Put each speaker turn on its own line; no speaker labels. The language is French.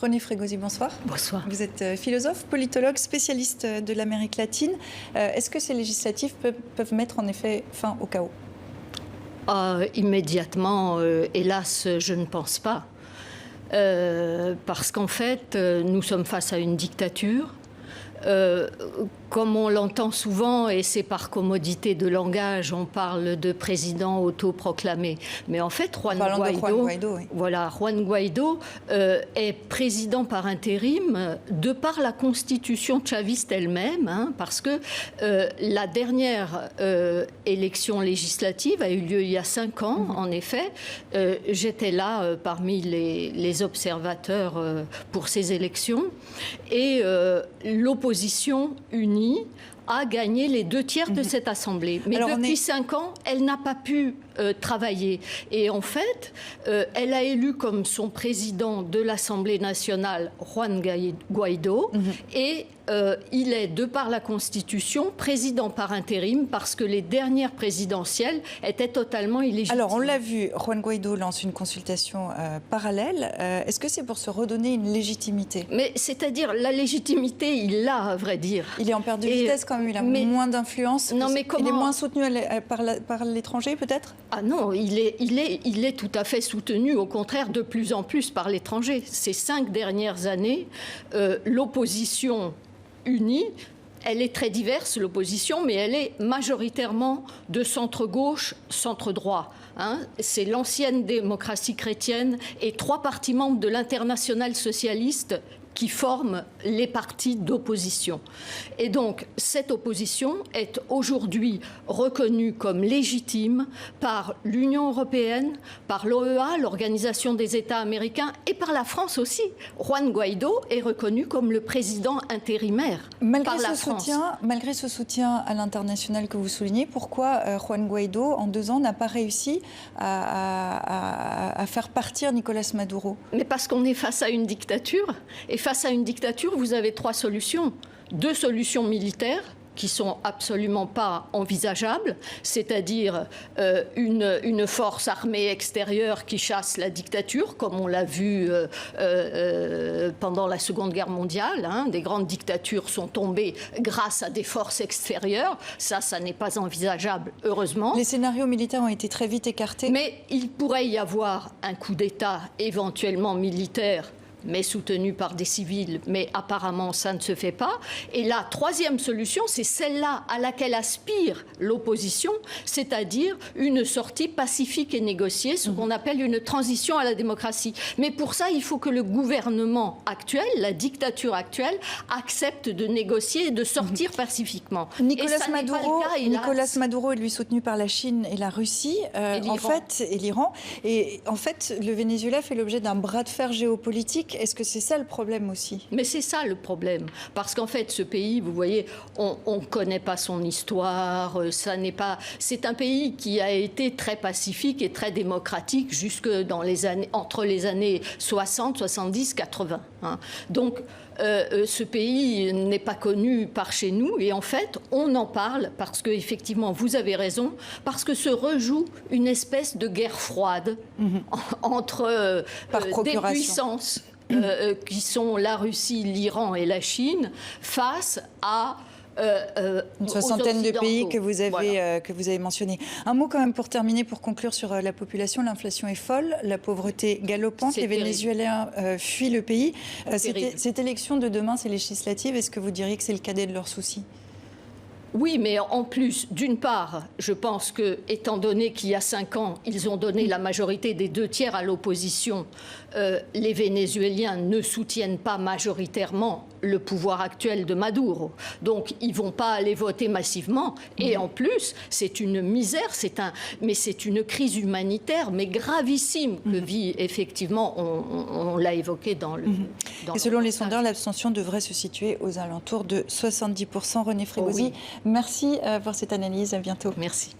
René Frégosi, bonsoir.
Bonsoir.
Vous êtes philosophe, politologue, spécialiste de l'Amérique latine. Est-ce que ces législatives peuvent mettre en effet fin au chaos ?
Immédiatement, hélas, je ne pense pas. Parce qu'en fait, nous sommes face à une dictature. Comme on l'entend souvent, et c'est par commodité de langage, on parle de président autoproclamé. Mais en fait, Juan Guaidó, oui. Voilà, Juan Guaidó est président par intérim de par la constitution chaviste elle-même, hein, parce que la dernière élection législative a eu lieu il y a 5 ans, en effet. J'étais là parmi les observateurs pour ces élections. Et l'opposition unie a gagné les 2/3 de cette Assemblée. Mais alors depuis 5 ans, elle n'a pas pu travailler. Et en fait, elle a élu comme son président de l'Assemblée nationale Juan Guaidó. Et il est, de par la Constitution, président par intérim parce que les dernières présidentielles étaient totalement illégitimes.
Alors, on l'a vu, Juan Guaidó lance une consultation parallèle. Est-ce que c'est pour se redonner une légitimité ?
Mais c'est-à-dire, la légitimité, il l'a, à vrai dire.
Il est en perte de vitesse quand même, il a moins d'influence.
Non, mais comment...
Il est moins soutenu par l'étranger, peut-être ?
Ah non, il est tout à fait soutenu, au contraire, de plus en plus par l'étranger. Ces 5 dernières années, l'opposition unie, elle est très diverse, l'opposition, mais elle est majoritairement de centre-gauche, centre-droit. Hein. C'est l'ancienne démocratie chrétienne et 3 partis membres de l'Internationale socialiste qui forment les partis d'opposition. Et donc, cette opposition est aujourd'hui reconnue comme légitime par l'Union européenne, par l'OEA, l'Organisation des États américains, et par la France aussi. Juan Guaidó est reconnu comme le président intérimaire par la France.
Malgré ce soutien à l'international que vous soulignez, pourquoi Juan Guaidó, en 2 ans, n'a pas réussi à faire partir Nicolás Maduro ?
Mais parce qu'on est face à une dictature, et face à une dictature, vous avez 3 solutions. 2 solutions militaires qui sont absolument pas envisageables, c'est-à-dire une force armée extérieure qui chasse la dictature, comme on l'a vu pendant la Seconde Guerre mondiale. Hein. Des grandes dictatures sont tombées grâce à des forces extérieures. Ça n'est pas envisageable, heureusement.
Les scénarios militaires ont été très vite écartés.
Mais il pourrait y avoir un coup d'État éventuellement militaire, mais soutenu par des civils, mais apparemment ça ne se fait pas. Et la 3e solution, c'est celle-là à laquelle aspire l'opposition, c'est-à-dire une sortie pacifique et négociée, ce qu'on appelle une transition à la démocratie. Mais pour ça, il faut que le gouvernement actuel, la dictature actuelle, accepte de négocier et de sortir pacifiquement.
Nicolás Maduro est lui soutenu par la Chine et la Russie, et l'Iran. Et en fait, le Venezuela fait l'objet d'un bras de fer géopolitique. Est-ce que c'est ça le problème aussi ?
Mais c'est ça le problème. Parce qu'en fait, ce pays, vous voyez, on ne connaît pas son histoire. C'est un pays qui a été très pacifique et très démocratique jusque entre les années 60, 70, 80. Hein. Donc, ce pays n'est pas connu par chez nous. Et en fait, on en parle parce qu'effectivement, vous avez raison, parce que se rejoue une espèce de guerre froide entre des puissances qui sont la Russie, l'Iran et la Chine, face à
une soixantaine de pays que vous avez mentionnés. Un mot quand même pour terminer, pour conclure sur la population. L'inflation est folle, la pauvreté galopante, les Vénézuéliens fuient le pays. Cette élection de demain, ces législatives, est-ce que vous diriez que c'est le cadet de leurs soucis ?
Oui, mais en plus, d'une part, je pense que, étant donné qu'il y a 5 ans, ils ont donné la majorité des 2/3 à l'opposition, les Vénézuéliens ne soutiennent pas majoritairement le pouvoir actuel de Maduro. Donc, ils ne vont pas aller voter massivement. Et en plus, c'est une misère, mais c'est une crise humanitaire, mais gravissime, que vit effectivement, on l'a évoqué dans le...
Et selon les sondeurs, l'abstention devrait se situer aux alentours de 70%. René Frégosi, merci pour cette analyse. À bientôt.
Merci.